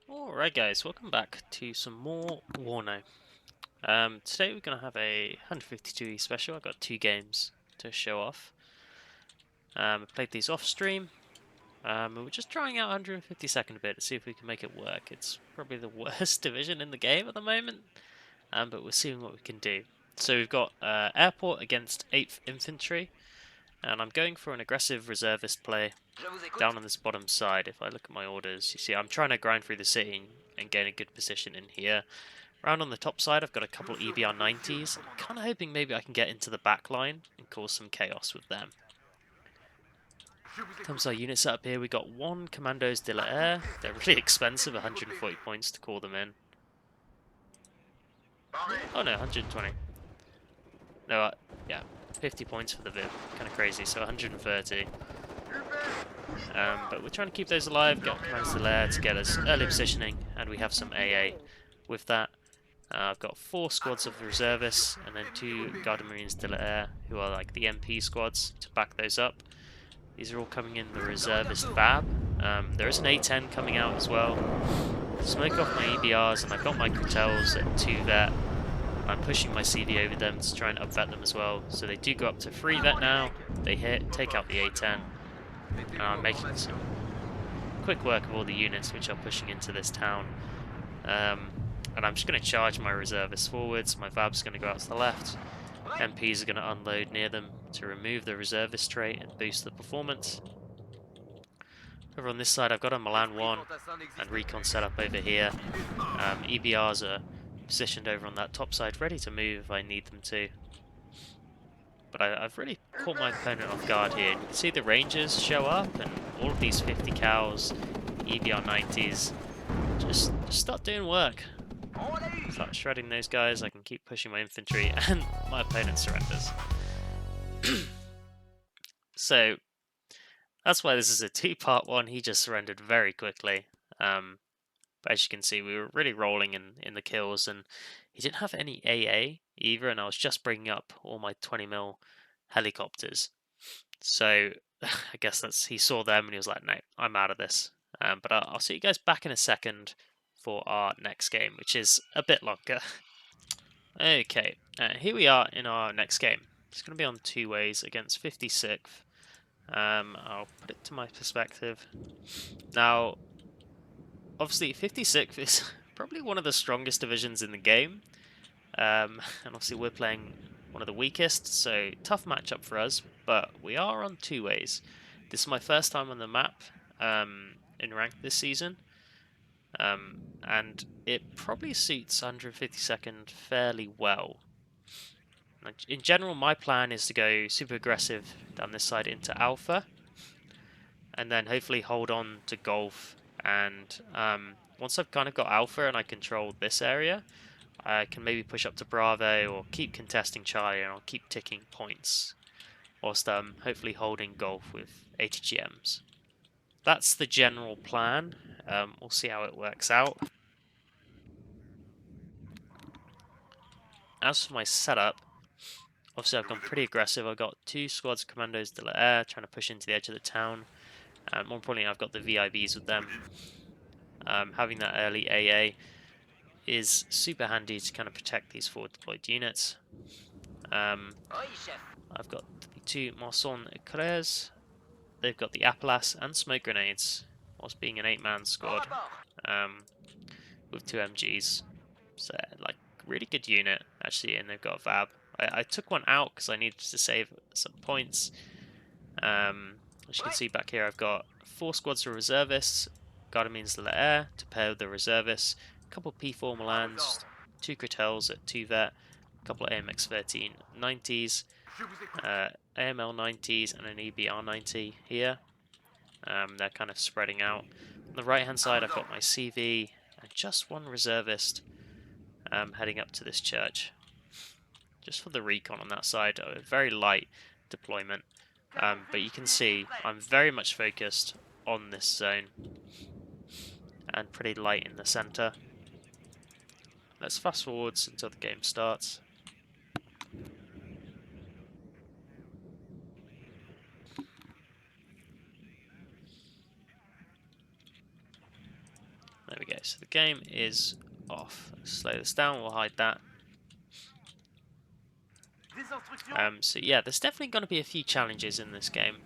Alright guys, welcome back to some more Warno. Today we're going to have a 152E special. I've got 2 games to show off. I played these off stream, and we're just trying out 152nd a bit to see if we can make it work. It's probably the worst division in the game at the moment, but we're seeing what we can do. So we've got Airport against 8th Infantry, and I'm going for an aggressive reservist play down on this bottom side. If I look at my orders, you see I'm trying to grind through the city and gain a good position in here. Round on the top side, I've got a couple EBR 90s. I'm kind of hoping maybe I can get into the back line and cause some chaos with them. In terms of our unit setup here, we got 1 Commandos de la Air. They're really expensive, 140 points to call them in. Oh no, 120. No, yeah, 50 points for the VIP. Kind of crazy, so 130. But we're trying to keep those alive, get Commandos de la Air to get us early positioning, and we have some AA with that. I've got 4 squads of reservists and then 2 Garda Marines de la Air, who are like the MP squads, to back those up. These are all coming in the reservist fab. There is an A10 coming out as well. Smoke off my EBRs, and I've got my Cretels at 2 vet. I'm pushing my CV over them to try and up-vet them as well. So they do go up to 3 vet now. They hit, take out the A10. And I'm making some quick work of all the units which are pushing into this town. And I'm just going to charge my reservists forwards. My VAB's going to go out to the left. MPs are going to unload near them to remove the reservist trait and boost the performance. Over on this side, I've got a Milan 1 and recon set up over here. EBRs are positioned over on that top side, ready to move if I need them to. But I've really caught my opponent off guard here. You can see the Rangers show up, and all of these 50 cows, EBR 90s, just start doing work. Start shredding those guys, I can keep pushing my infantry, and my opponent surrenders. So, that's why this is a 2-part one. He just surrendered very quickly. But as you can see, we were really rolling in the kills, and he didn't have any AA either, and I was just bringing up all my 20mm helicopters. So, I guess he saw them, and he was like, no, I'm out of this. But I'll see you guys back in a second for our next game, which is a bit longer. Okay, here we are in our next game. It's going to be on 2 ways against 56th. I'll put it to my perspective. Now, obviously 56th is probably one of the strongest divisions in the game. And obviously we're playing one of the weakest, so tough matchup for us, but we are on 2 ways. This is my first time on the map in ranked this season. And it probably suits 152nd fairly well. In general, my plan is to go super aggressive down this side into Alpha, and then hopefully hold on to Golf, and once I've kind of got Alpha and I control this area, I can maybe push up to Bravo or keep contesting Charlie, and I'll keep ticking points whilst hopefully holding Golf with ATGMs. That's the general plan. We'll see how it works out. As for my setup, obviously I've gone pretty aggressive. I've got 2 squads of Commandos de la Air trying to push into the edge of the town. And more importantly, I've got the VIBs with them. Having that early AA is super handy to kind of protect these forward deployed units. I've got the 2 Marson Eclairs. They've got the Applas and smoke grenades, whilst being an 8-man squad with 2 MGs. So, like, really good unit, actually, and they've got a VAB. I took one out because I needed to save some points. As you can see back here, I've got 4 squads of reservists, Garda Marines de la Air to pair with the reservists, a couple of P4 Milans, 2 Cretels at 2 vet, a couple of AMX 13 90s, AML 90s, and an EBR 90 here. They're kind of spreading out. On the right hand side, I've got my CV and just 1 reservist heading up to this church. Just for the recon on that side, a very light deployment. But you can see I'm very much focused on this zone and pretty light in the center. Let's fast forwards until the game starts. There we go. So the game is off. Slow this down. We'll hide that. So yeah, there's definitely going to be a few challenges in this game.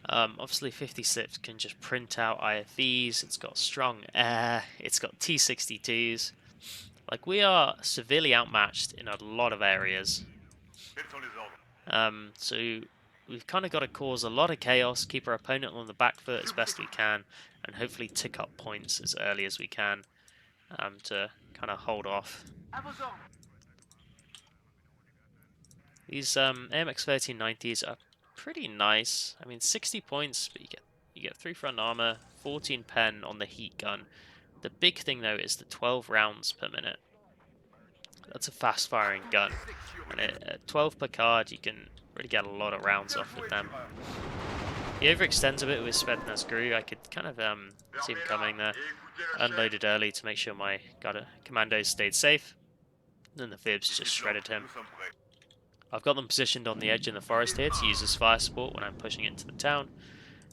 Obviously 56 can just print out IFVs, it's got strong air, it's got T62s. Like, we are severely outmatched in a lot of areas. So we've kind of got to cause a lot of chaos, keep our opponent on the back foot as best we can, and hopefully tick up points as early as we can to kind of hold off. These AMX 1390s are pretty nice. I mean, 60 points, but you get 3 front armor, 14 pen on the heat gun. The big thing though is the 12 rounds per minute. That's a fast firing gun, and at 12 per card you can really get a lot of rounds off with them. He overextends a bit with Svedna's Gru. I could kind of see him coming there. Unloaded early to make sure my commandos stayed safe. Then the Fibs just shredded him. I've got them positioned on the edge in the forest here to use as fire support when I'm pushing into the town.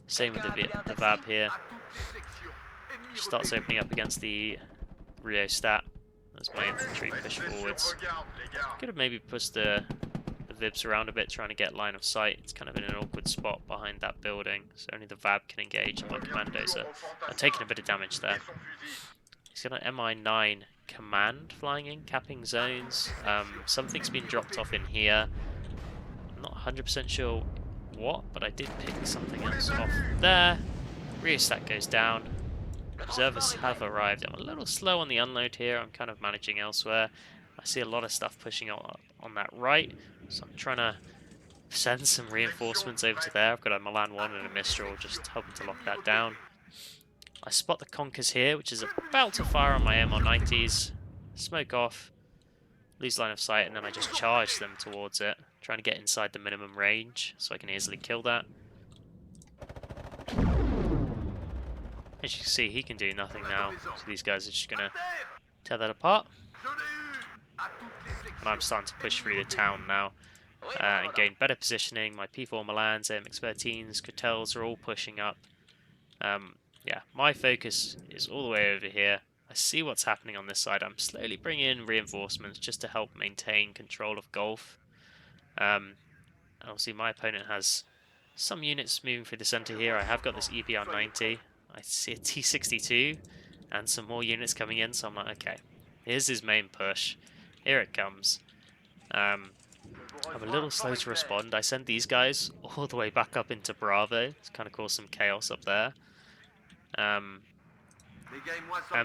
Same with the VAB here. Starts opening up against the Rio stat as my infantry push forwards. Could have maybe pushed the Vibs around a bit, trying to get line of sight. It's kind of in an awkward spot behind that building, so only the VAB can engage, and my commandos are taking a bit of damage there. He's got an MI9 command flying in, capping zones. Something's been dropped off in here. I'm not 100% sure what, but I did pick something else off there. Rear stat goes down. Reservists have arrived. I'm a little slow on the unload here. I'm kind of managing elsewhere. I see a lot of stuff pushing on that right, so I'm trying to send some reinforcements over to there. I've got a Milan 1 and a Mistral, just hoping to lock that down. I spot the Conkers here, which is about to fire on my MR90s. Smoke off, lose line of sight, and then I just charge them towards it, trying to get inside the minimum range so I can easily kill that. As you can see, he can do nothing now, so these guys are just going to tear that apart. And I'm starting to push through the town now and gain better positioning. My P4 Milans, MX-13s, Cotels are all pushing up. Yeah, my focus is all the way over here. I see what's happening on this side. I'm slowly bringing in reinforcements just to help maintain control of Gulf. Obviously, my opponent has some units moving through the center here. I have got this EPR-90. I see a T-62 and some more units coming in, so I'm like, okay, here's his main push. Here it comes. I'm a little slow to respond. I sent these guys all the way back up into Bravo to kind of cause some chaos up there. And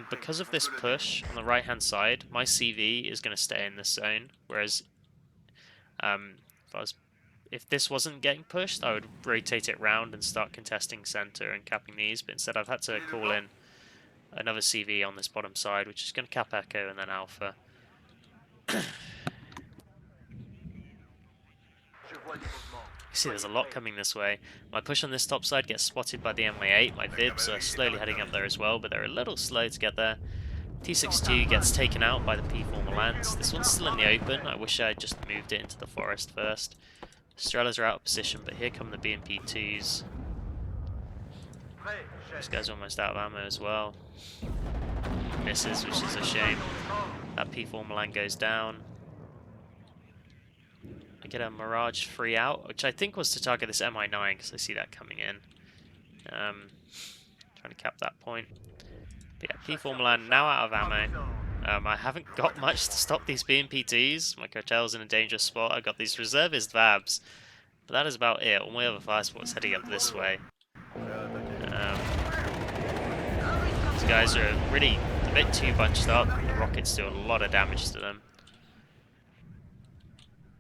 because of this push on the right hand side, my CV is going to stay in this zone, whereas if this wasn't getting pushed, I would rotate it round and start contesting center and capping these, but instead I've had to call in another CV on this bottom side, which is going to cap Echo and then Alpha. You see there's a lot coming this way. My push on this top side gets spotted by the MI8. My Vibs are slowly heading up there as well, but they're a little slow to get there. T62 gets taken out by the P4 Milans. This one's still in the open. I wish I had just moved it into the forest first. Strelas are out of position, but here come the BMP2s. This guy's almost out of ammo as well. Misses, which is a shame. That P4 Milan goes down. I get a Mirage free out, which I think was to target this MI9 because I see that coming in. Trying to cap that point. But yeah, P4 Milan now out of ammo. I haven't got much to stop these BMP2s. My cartel's in a dangerous spot. I've got these reservist VABs. But that is about it. All my other fire support's heading up this way. These guys are really a bit too bunched up. The rockets do a lot of damage to them.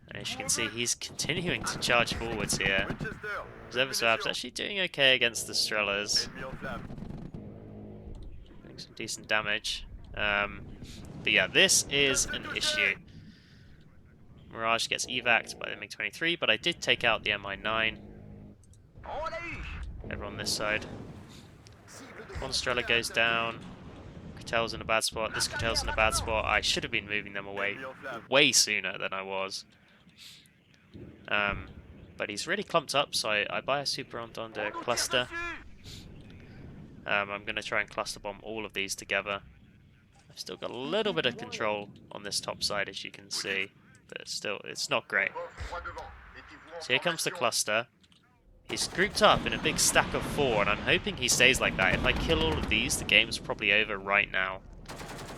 And as you can see, he's continuing to charge forwards here. Reservist VAB's actually doing okay against the Strelas. Doing some decent damage. But yeah, this is an issue. Mirage gets evac'd by the MiG-23, but I did take out the Mi-9. Over on this side. One Strela goes down. Catel's in a bad spot. This Catel's in a bad spot. I should have been moving them away way sooner than I was. But he's really clumped up, so I buy a Super Entente cluster. I'm going to try and cluster bomb all of these together. I've still got a little bit of control on this top side, as you can see, but still, it's not great. So here comes the cluster. He's grouped up in a big stack of 4, and I'm hoping he stays like that. If I kill all of these, the game's probably over right now.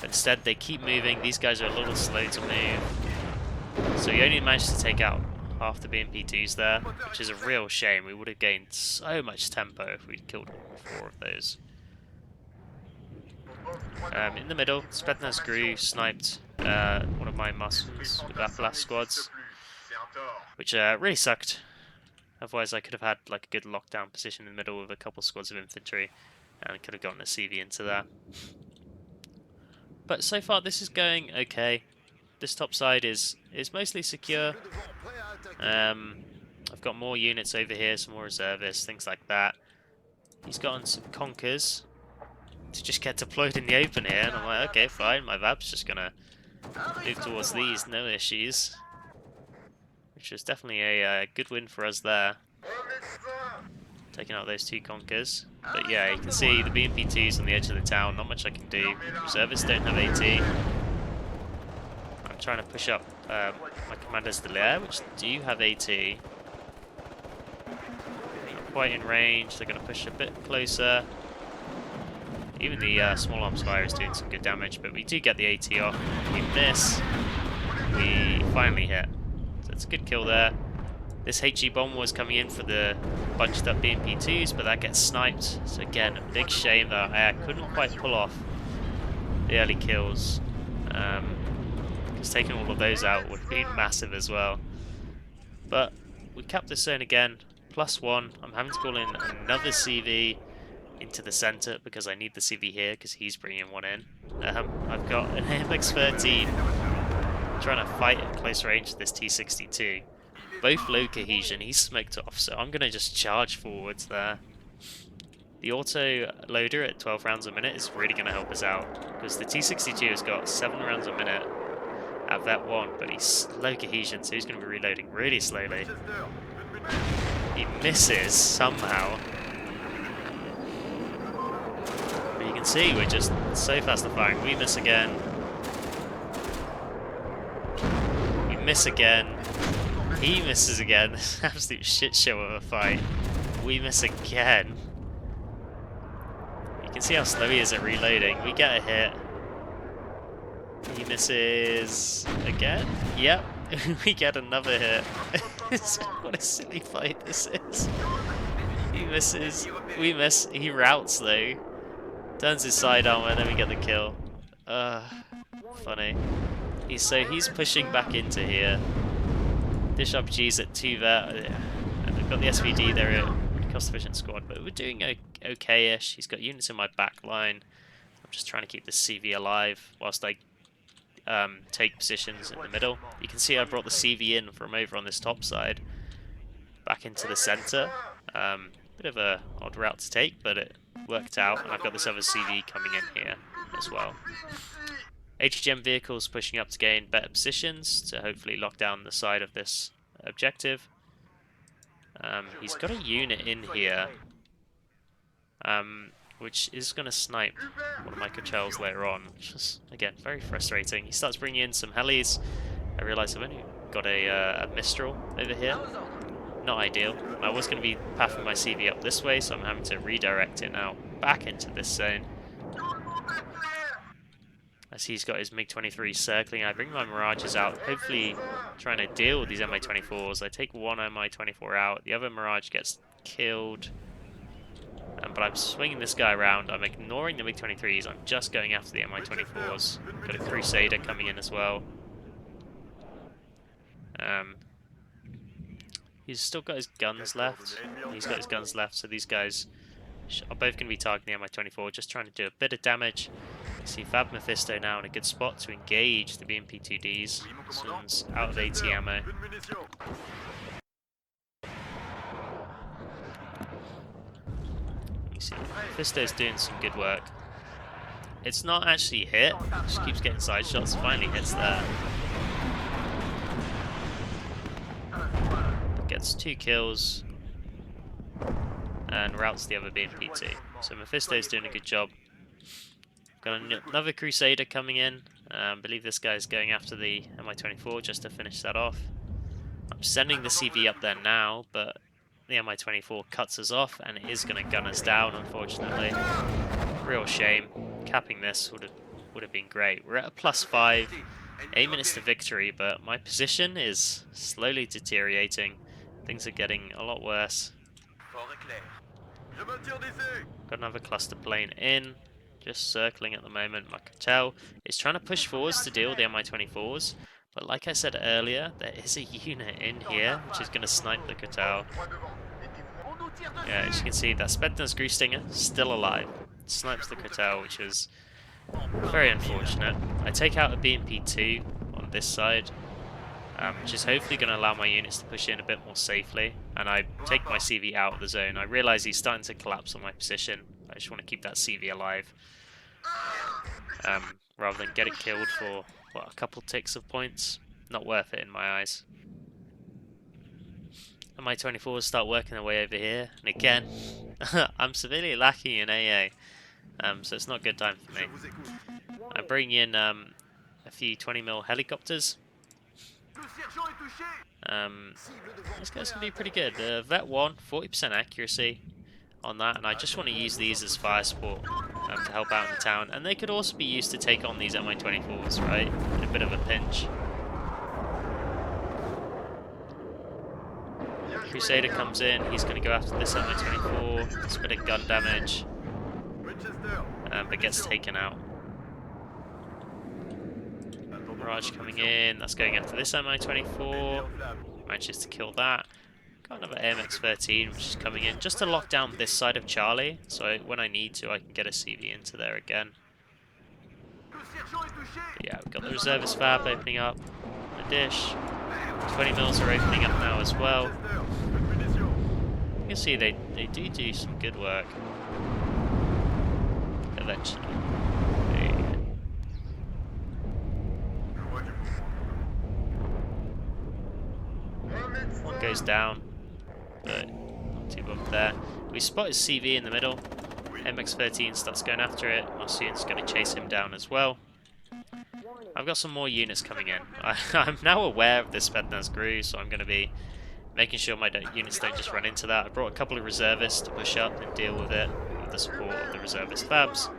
But instead, they keep moving. These guys are a little slow to move. So he only managed to take out half the BMP2s there, which is a real shame. We would have gained so much tempo if we'd killed all 4 of those. In the middle, Spetsnaz Gru sniped one of my Muslims with that last squads, which really sucked. Otherwise I could have had like a good lockdown position in the middle with a couple squads of infantry and could have gotten a CV into that. But so far this is going okay. This top side is mostly secure. I've got more units over here, some more reservists, things like that. He's gotten some conkers to just get deployed in the open here, and I'm like, okay, fine, my VAB's just gonna move towards these, no issues. Which was definitely a good win for us there. Taking out those 2 conkers. But yeah, you can see the BMP2's on the edge of the town, not much I can do. Reservists don't have AT. I'm trying to push up my commanders to the air, which do have AT. Not quite in range, they're going to push a bit closer. Even the small arms fire is doing some good damage, but we do get the AT off. We miss. We finally hit. So it's a good kill there. This HE bomb was coming in for the bunched up BMP2s, but that gets sniped. So again, a big shame that I couldn't quite pull off the early kills. Because taking all of those out would have been massive as well. But we capped this zone again, +1. I'm having to call in another CV into the center because I need the CV here because he's bringing one in. I've got an AMX-13 trying to fight at close range with this T-62. Both low cohesion, he's smoked off, so I'm going to just charge forwards there. The auto loader at 12 rounds a minute is really going to help us out because the T-62 has got 7 rounds a minute at Vet 1, but he's low cohesion, so he's going to be reloading really slowly. He misses somehow. But you can see we're just so fast at firing. We miss again. We miss again. He misses again. This absolute shit show of a fight. We miss again. You can see how slow he is at reloading. We get a hit. He misses again. Yep. We get another hit. What a silly fight this is. He misses. We miss. He routes though. Turns his sidearm and then we get the kill. Funny. He's pushing back into here. Dish RPG's at 2 vet, and they've got the SVD, they're a pretty cost-efficient squad, but we're doing okay-ish. He's got units in my back line. I'm just trying to keep the CV alive whilst I take positions in the middle. You can see I brought the CV in from over on this top side, back into the centre. Bit of a odd route to take, but it worked out, and I've got this other CV coming in here as well. HGM vehicles pushing up to gain better positions to hopefully lock down the side of this objective. He's got a unit in here, which is going to snipe one of my Cochelles later on, which is, again, very frustrating. He starts bringing in some helis. I realise I've only got a Mistral over here. Not ideal. I was going to be pathing my CV up this way, so I'm having to redirect it now back into this zone. As he's got his MiG-23 circling, I bring my Mirages out, hopefully trying to deal with these Mi-24s. I take one Mi-24 out, the other Mirage gets killed. But I'm swinging this guy around, I'm ignoring the MiG-23s, I'm just going after the Mi-24s. Got a Crusader coming in as well. He's still got his guns left. He's got his guns left, so these guys are both going to be targeting the Mi-24, just trying to do a bit of damage. You see Fab Mephisto now in a good spot to engage the BMP-2Ds. This one's out of AT ammo. You see Mephisto's doing some good work. It's not actually hit, she keeps getting side shots, finally hits there. Gets 2 kills and routes the other BMP2. So Mephisto's doing a good job. Got another Crusader coming in. I believe this guy's going after the Mi-24 just to finish that off. I'm sending the CV up there now, but the Mi-24 cuts us off and it is going to gun us down, unfortunately. Real shame. Capping this would have been great. We're at a +5, 8 minutes to victory, but my position is slowly deteriorating. Things are getting a lot worse. Got another cluster plane in, just circling at the moment. My cartel is trying to push forwards to deal with the Mi-24s, but like I said earlier, there is a unit in here which is going to snipe the cartel. Yeah, as you can see, that Spetsnaz Grustinger still alive. Snipes the cartel, which is very unfortunate. I take out a BMP-2 on this side, which is hopefully going to allow my units to push in a bit more safely, and I take my CV out of the zone. I realise he's starting to collapse on my position. I just want to keep that CV alive, rather than get it killed for, what, a couple ticks of points. Not worth it in my eyes. And my 24s start working their way over here, and again, I'm severely lacking in AA, so it's not a good time for me. I bring in a few 20mm helicopters. This guy's going to be pretty good. Vet 1, 40% accuracy on that, and I just want to use these as fire support to help out in the town. And they could also be used to take on these Mi-24s, right? In a bit of a pinch. Crusader comes in, he's going to go after this Mi-24, it's a bit of gun damage, but gets taken out. Mirage coming in, that's going after this Mi-24, manages to kill that. Got another AMX-13 which is coming in just to lock down this side of Charlie, so when I need to I can get a CV into there again. But yeah, we've got the reservist fab opening up, the dish, 20mm are opening up now as well. You can see they do some good work. Eventually. One goes down, but not too bothered there. We spot his CV in the middle. MX-13 starts going after it. Marcian's going to chase him down as well. I've got some more units coming in. I'm now aware of this Spetsnaz Gru, so I'm going to be making sure my units don't just run into that. I brought a couple of reservists to push up and deal with it with the support of the reservist fabs.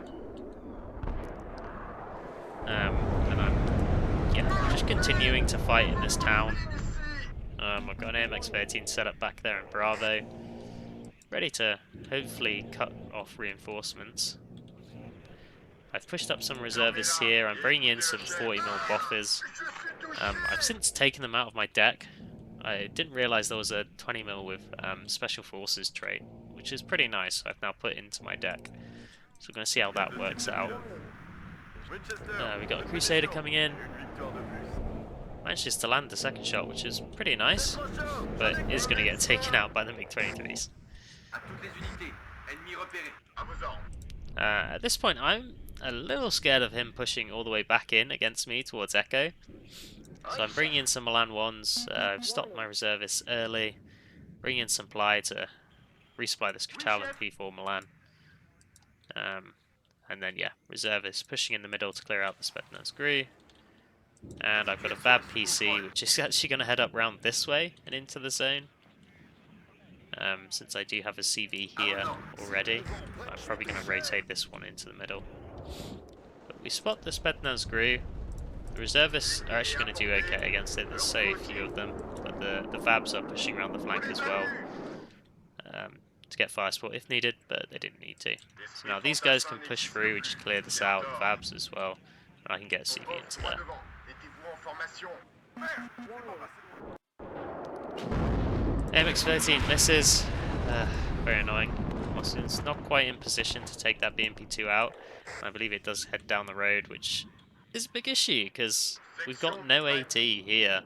And I'm just continuing to fight in this town. I've got an AMX-13 set up back there in Bravo, ready to hopefully cut off reinforcements. I've pushed up some reservists here. I'm bringing in some 40mm boffers. I've since taken them out of my deck. I didn't realise there was a 20mm with Special Forces trait, which is pretty nice. I've now put into my deck. So we're going to see how that works out. We've got a Crusader coming in. Manages to land the second shot, which is pretty nice, but is going to get taken out by the MiG-23s. At this point, I'm a little scared of him pushing all the way back in against me towards Echo. So I'm bringing in some Milan 1s, I've stopped my reservists early, bringing in supply to resupply this Kratal and P4 Milan. And then, yeah, reservists pushing in the middle to clear out the Spetsnaz Gru. And I've got a Fab PC, which is actually going to head up round this way and into the zone. Since I do have a CV here already, I'm probably going to rotate this one into the middle. But we spot the Spetsnaz Gru. The reservists are actually going to do okay against it, there's so few of them, but the Fabs are pushing around the flank as well to get fire support if needed, but they didn't need to. So now these guys can push through, we just clear this out, the Fabs as well, and I can get a CV into there. MX-13 misses, very annoying. Austin's not quite in position to take that BMP-2 out. I believe it does head down the road, which is a big issue because we've got no AT here.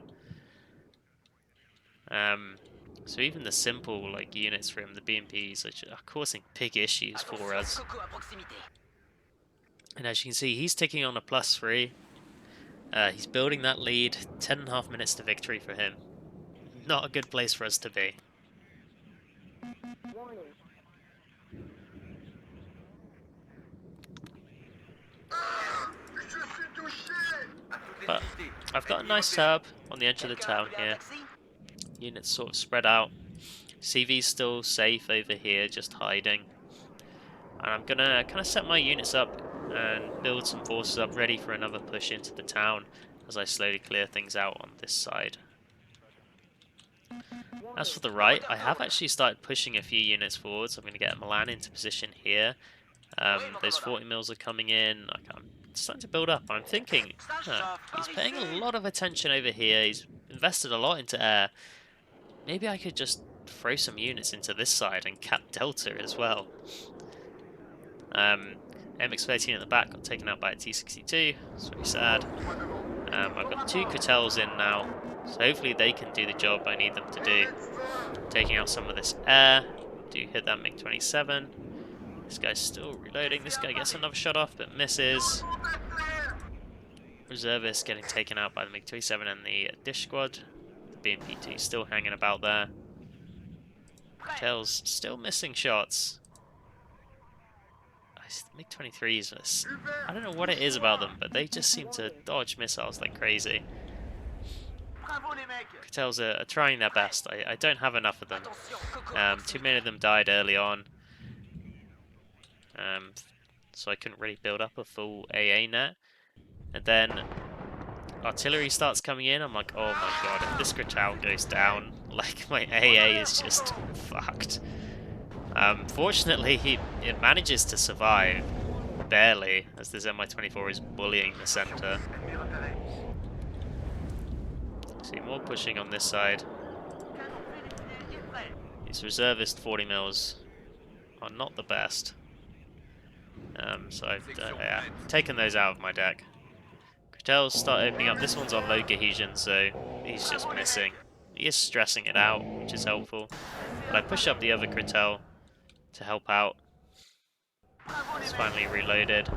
So even the simple units from the BMPs are causing big issues for us. And as you can see, he's ticking on a +3. He's building that lead. 10.5 minutes to victory for him. Not a good place for us to be. But I've got a nice tab on the edge of the town here. Units sort of spread out. CV's still safe over here, just hiding. And I'm gonna kind of set my units up and build some forces up ready for another push into the town as I slowly clear things out on this side. As for the right, I have actually started pushing a few units forward, so I'm going to get Milan into position here. Those 40 mils are coming in. I'm starting to build up. I'm thinking, he's paying a lot of attention over here. He's invested a lot into air. Maybe I could just throw some units into this side and cap Delta as well. MX-13 at the back got taken out by a T-62. It's very sad. I've got 2 Cretels in now, so hopefully they can do the job I need them to do. Taking out some of this air. Do hit that MiG-27. This guy's still reloading. This guy gets another shot off, but misses. Reservist getting taken out by the MiG-27 and the dish squad. The BMP-2 still hanging about there. Cretels still missing shots. MiG-23s, I don't know what it is about them, but they just seem to dodge missiles like crazy. Cretels are trying their best. I don't have enough of them. Too many of them died early on. So I couldn't really build up a full AA net. And then artillery starts coming in. I'm like, oh my god, if this Cretel goes down, like my AA is just fucked. Fortunately, it manages to survive, barely, as this Mi-24 is bullying the center. See, more pushing on this side. These reservist 40 mils are not the best. So I've taken those out of my deck. Cretels start opening up. This one's on low cohesion, so he's just missing. He is stressing it out, which is helpful. But I push up the other Cretel to help out. It's finally reloaded.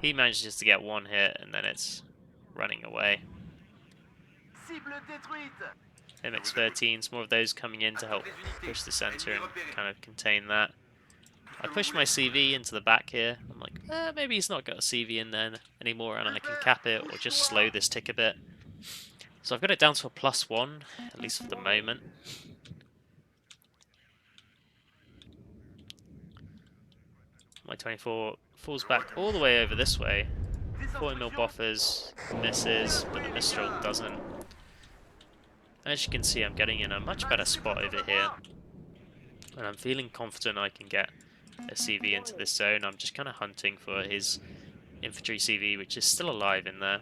He manages to get 1 hit and then it's running away. MX-13s, more of those coming in to help push the center and kind of contain that. I push my CV into the back here. I'm like, maybe he's not got a CV in there anymore and I can cap it or just slow this tick a bit. So I've got it down to a +1, at least for the moment. Mi-24 falls back all the way over this way. 40 mil buffers, misses, but the Mistral doesn't. As you can see, I'm getting in a much better spot over here. And I'm feeling confident I can get a CV into this zone. I'm just kind of hunting for his infantry CV, which is still alive in there.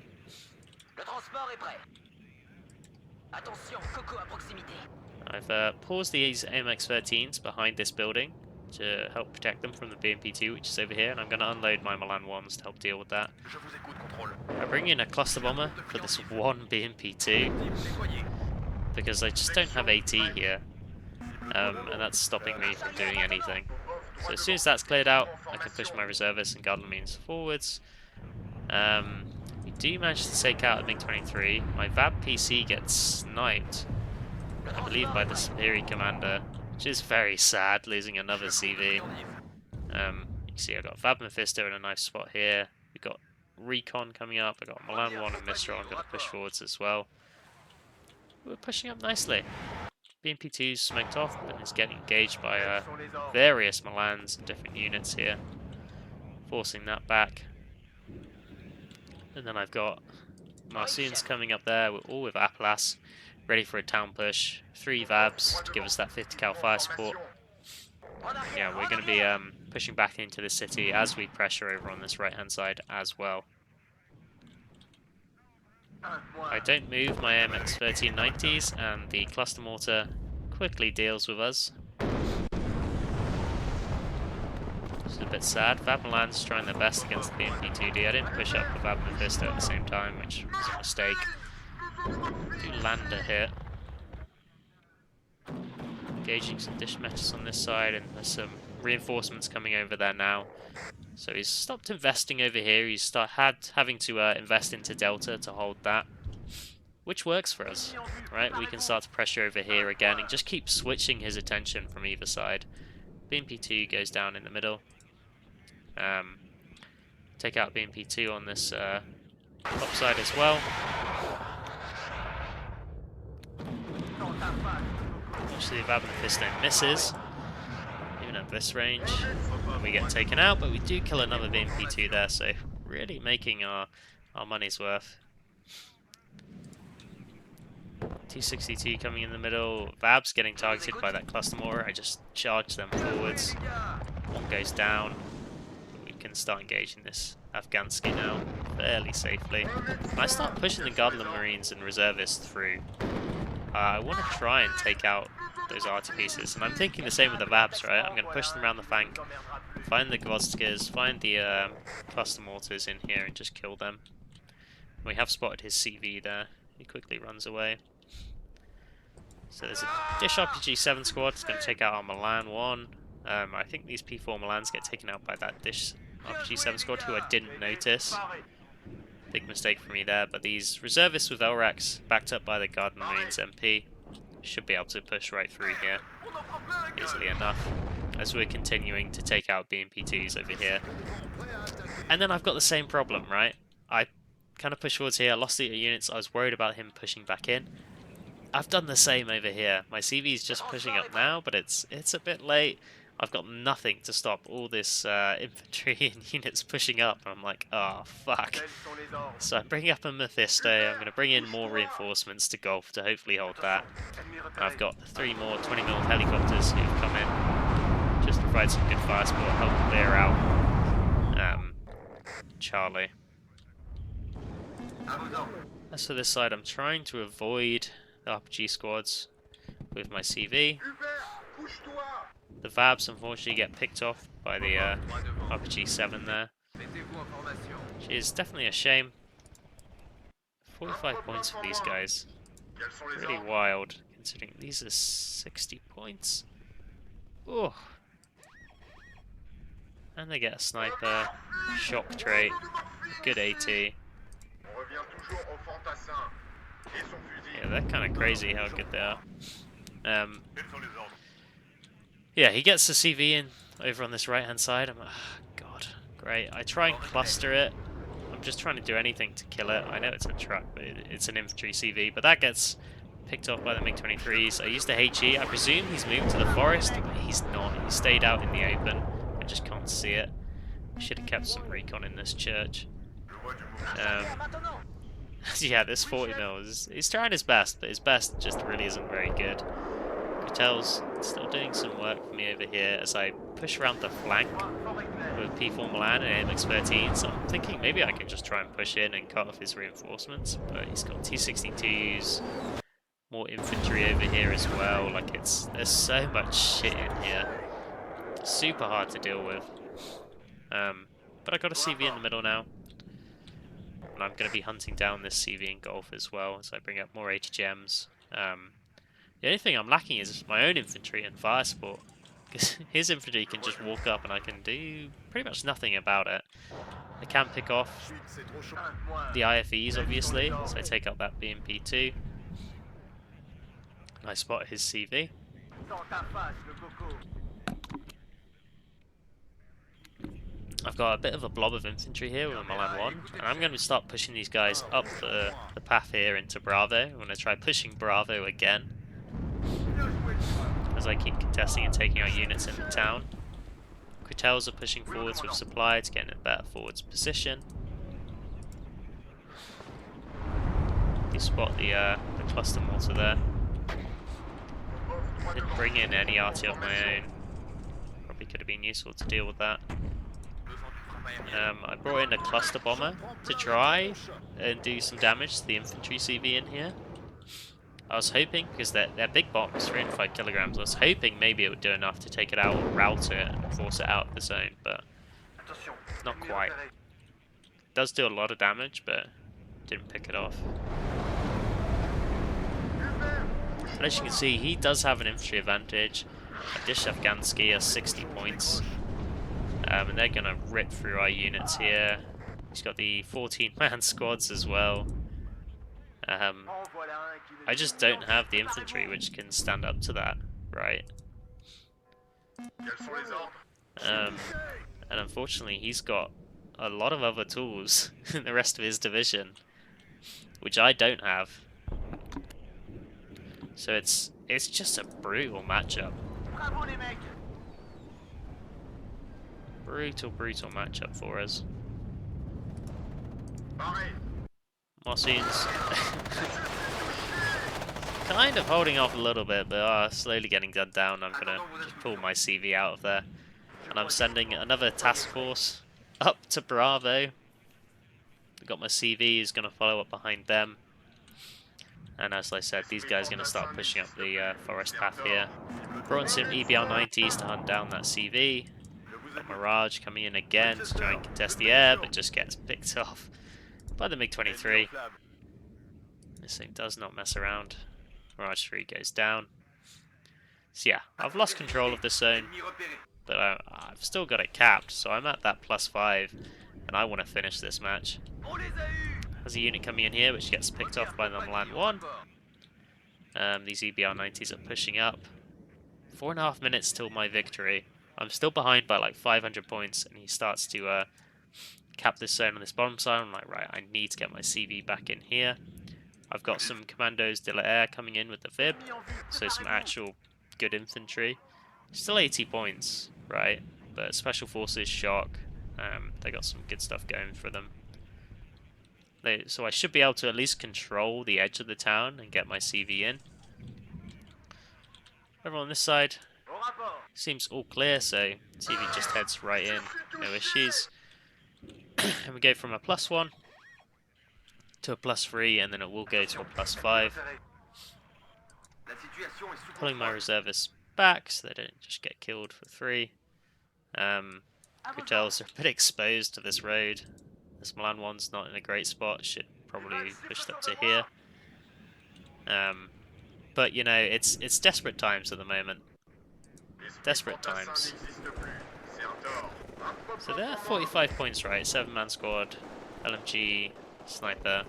I've paused these MX-13s behind this building to help protect them from the BMP-2, which is over here, and I'm going to unload my Milan 1s to help deal with that. I bring in a cluster bomber for this one BMP-2 because I just don't have AT here, and that's stopping me from doing anything. So as soon as that's cleared out, I can push my reservists and guard means forwards. We do manage to take out a MiG-23. My VAB PC gets sniped, I believe, by the Superior Commander, which is very sad, losing another CV. You can see I've got VAB Mephisto in a nice spot here. We've got Recon coming up. I've got Milan 1 and Mistral. I'm going to push forwards as well. We're pushing up nicely. BMP-2's smoked off and is getting engaged by various Milans and different units here, forcing that back. And then I've got Marcians coming up there, all with Aplas, ready for a town push. 3 VABs to give us that 50 cal fire support. Yeah, we're going to be pushing back into the city as we pressure over on this right hand side as well. I don't move my MX-1390s and the cluster mortar quickly deals with us. This is a bit sad. VAB Milan's trying their best against the BMP-2D. I didn't push up the VAB Mephisto at the same time, which was a mistake. Do land a hit. Engaging some dish metis on this side, and there's some reinforcements coming over there now. So he's stopped investing over here. He's having to invest into Delta to hold that, which works for us, right? We can start to pressure over here again and just keep switching his attention from either side. BMP-2 goes down in the middle. Take out BMP-2 on this top side as well. Actually, the Vab and the Fistone misses, even at this range. And we get taken out, but we do kill another BMP2 there, so really making our money's worth. T62 coming in the middle. Vab's getting targeted by that cluster mortar. I just charge them forwards. One goes down. We can start engaging this Afghansky now fairly safely. When I start pushing the Godland Marines and reservists through, I want to try and take out those arty pieces, and I'm thinking the same with the Vabs, right? I'm going to push them around the flank, find the Gvozdkas, find the cluster mortars in here and just kill them. We have spotted his CV there. He quickly runs away. So there's a Dish RPG 7 squad. It's going to take out our Milan 1. I think these P4 Milans get taken out by that Dish RPG 7 squad, who I didn't notice. Big mistake for me there, but these reservists with LRAX, backed up by the Garden Marines MP, should be able to push right through here easily enough, as we're continuing to take out BMP2s over here. And then I've got the same problem, right? I kind of push forwards here, I lost the units, I was worried about him pushing back in. I've done the same over here. My CV is just pushing up now, but it's a bit late. I've got nothing to stop all this infantry and units pushing up. I'm like, oh, fuck. So I'm bringing up a Mephisto. I'm going to bring in more reinforcements to Gulf to hopefully hold that. And I've got 3 more 20mm helicopters who've come in. Just provide some good fire support, help clear out Charlie. As for this side, I'm trying to avoid the RPG squads with my CV. The Vabs unfortunately get picked off by the RPG 7 there, which is definitely a shame. 45 points for these guys. Really wild, considering these are 60 points. Ooh. And they get a sniper, shock trait, good AT. Yeah, they're kind of crazy how good they are. Yeah, he gets the CV in over on this right hand side. I'm like, oh, God, great. I try and cluster it. I'm just trying to do anything to kill it. I know it's a truck, but it's an infantry CV. But that gets picked off by the MiG-23s. I used the HE. I presume he's moved to the forest, but he's not. He stayed out in the open. I just can't see it. I should have kept some recon in this church. Yeah, this 40mm, he's trying his best, but his best just really isn't very good. Catel's still doing some work for me over here as I push around the flank with P4 Milan and AMX-13, so I'm thinking maybe I can just try and push in and cut off his reinforcements, but he's got T-62s, more infantry over here as well. Like, there's so much shit in here. Super hard to deal with. But I got a CV in the middle now. And I'm going to be hunting down this CV in Gulf as well as I bring up more HGMs. The only thing I'm lacking is my own infantry and fire support, because his infantry can just walk up and I can do pretty much nothing about it. I can pick off the IFEs obviously, so I take out that BMP2. And I spot his CV. I've got a bit of a blob of infantry here with a Milan 1, and I'm going to start pushing these guys up the path here into Bravo. I'm going to try pushing Bravo again, as I keep contesting and taking out units into town. Cretels are pushing forwards with supply to get in a better forwards position. You spot the cluster mortar there. I didn't bring in any RT of my own. Probably could have been useful to deal with that. I brought in a cluster bomber to try and do some damage to the infantry CV in here. I was hoping, because they're big bombs, 305 kilograms, I was hoping maybe it would do enough to take it out or route it and force it out of the zone, but not quite. It does do a lot of damage, but didn't pick it off. And as you can see, he does have an infantry advantage. Dish Afghansky has 60 points. And they're going to rip through our units here. He's got the 14-man squads as well. I just don't have the infantry which can stand up to that, right? And unfortunately he's got a lot of other tools in the rest of his division, which I don't have. So it's just a brutal matchup. Brutal matchup for us. Mossines kind of holding off a little bit, but are slowly getting gunned down. I'm gonna just pull my CV out of there, and I'm sending another task force up to Bravo. I've got my CV is gonna follow up behind them, and as I said, these guys are gonna start pushing up the forest path here. Brought in some EBR-90s to hunt down that CV. Got Mirage coming in again to try and contest the air, but just gets picked off by the MiG-23. This thing does not mess around. Mirage 3 goes down. So yeah, I've lost control of this zone, but I've still got it capped, so I'm at that +5, and I want to finish this match. There's a unit coming in here, which gets picked off by the Milan 1. These EBR-90s are pushing up. 4.5 minutes till my victory. I'm still behind by like 500 points, and he starts to cap this zone on this bottom side. I'm like, right, I need to get my CV back in here. I've got some Commandos de la Air coming in with the Vib, so some actual good infantry. Still 80 points, right? But Special Forces, Shock, they got some good stuff going for them. So I should be able to at least control the edge of the town and get my CV in. Over on this side, seems all clear, so CV just heads right in, no issues. And we go from a +1 to a +3, and then it will go to a +5. Pulling my reservists back so they don't just get killed for 3. Hotels are a bit exposed to this road. This Milan 1's not in a great spot, should probably be pushed up to here. But you know, it's desperate times at the moment. Desperate times. So they're 45 points, right? 7-man squad, LMG, sniper.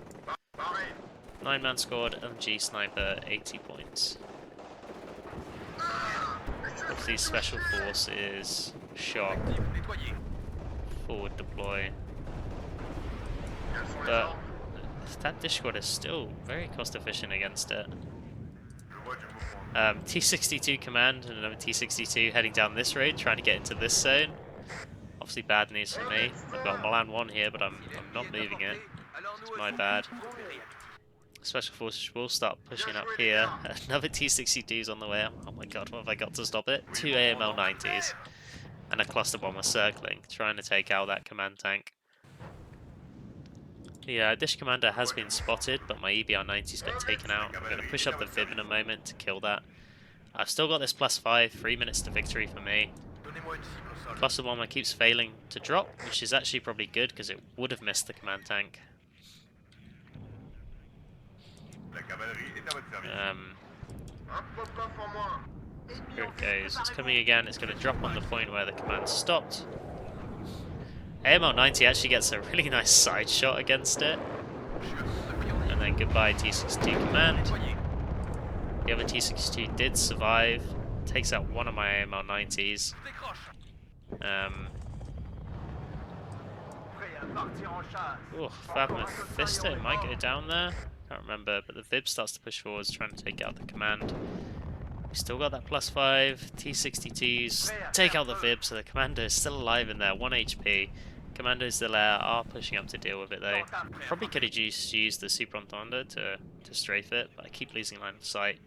9-man squad, LMG, sniper, 80 points. Of these special forces, shock, forward deploy. But that dish squad is still very cost efficient against it. T-62 command and another T-62 heading down this road, trying to get into this zone. Obviously bad news for me. I've got Milan 1 here, but I'm not moving it. It's my bad. Special Forces will start pushing up here. Another T-62's on the way. Oh my god, what have I got to stop it? 2 AML-90s. And a cluster bomber circling, trying to take out that command tank. The dish commander has been spotted, but my EBR-90's got taken out. I'm going to push up the Vib in a moment to kill that. I've still got this +5, 3 minutes to victory for me. Cluster bomber keeps failing to drop, which is actually probably good because it would have missed the command tank. Here it goes. It's coming again. It's going to drop on the point where the command stopped. AML-90 actually gets a really nice side shot against it. And then goodbye T-62 command. The other T-62 did survive. Takes out one of my AML-90s. Fab Mephisto might go down there. Can't remember, but the Vib starts to push forwards, trying to take out the command. We still got that +5. T-62s take out the Vib, so the commander is still alive in there, 1 HP. Commandos de l'air are pushing up to deal with it though. Probably could have used the Super Entendre to strafe it, but I keep losing line of sight.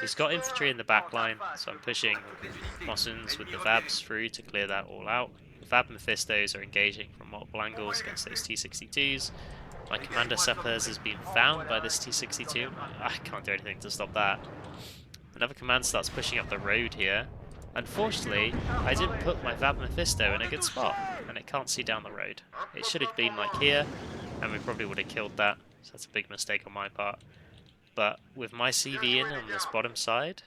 He's got infantry in the back line, so I'm pushing Mossins with the Vabs through to clear that all out. The Fab Mephistos are engaging from multiple angles against those T-62s. My Commander Sappers has been found by this T-62. I can't do anything to stop that. Another command starts pushing up the road here. Unfortunately, I didn't put my Fab Mephisto in a good spot, and it can't see down the road. It should have been like here, and we probably would have killed that, so that's a big mistake on my part. But with my CV in on this bottom side,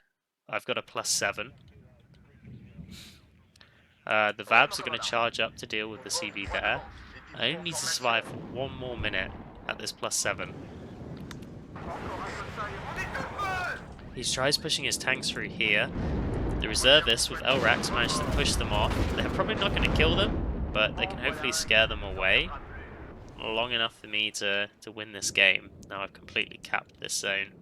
I've got a +7. The Vabs are going to charge up to deal with the CV there. I only need to survive for 1 more minute at this +7. He tries pushing his tanks through here. The reservists with LRAX managed to push them off. They're probably not going to kill them, but they can hopefully scare them away long enough for me to win this game. Now I've completely capped this zone.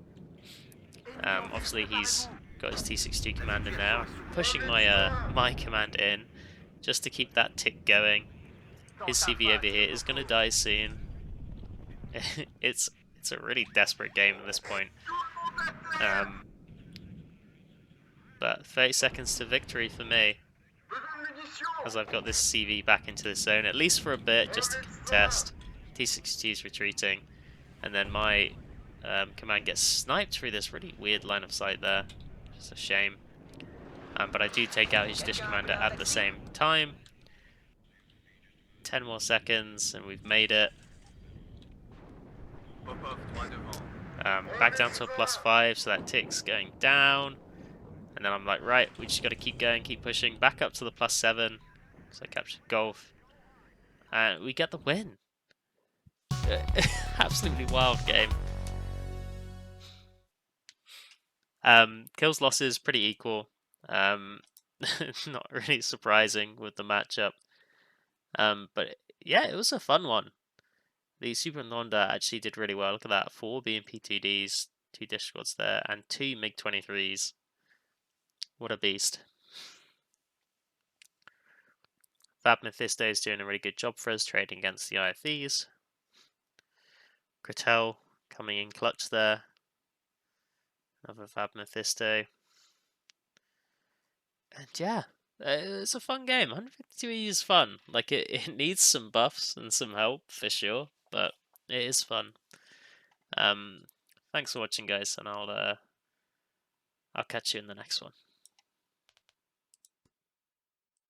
Obviously he's got his T62 command in there. I'm pushing my my command in just to keep that tick going. His CV over here is gonna die soon. it's a really desperate game at this point. But 30 seconds to victory for me, as I've got this CV back into the zone, at least for a bit, just to contest. T62 is retreating, and then my command gets sniped through this really weird line of sight there. Just a shame. But I do take out his dish commander at the same time. 10 more seconds, and we've made it. Back down to a +5, so that tick's going down. And then I'm like, right, we just got to keep going, keep pushing. Back up to the +7, so I captured golf. And we get the win. Absolutely wild game. Kills losses pretty equal. Not really surprising with the matchup. But yeah, it was a fun one. The Super Nonda actually did really well. Look at that, 4 BMP2Ds, 2 dish squads there, and 2 MiG-23s. What a beast. Fab Mephisto is doing a really good job for us trading against the IFEs. Kratel coming in clutch there. Another Fab Mephisto. And yeah, it's a fun game. 152E is fun. Like, it needs some buffs and some help for sure, but it is fun. Thanks for watching, guys, and I'll catch you in the next one.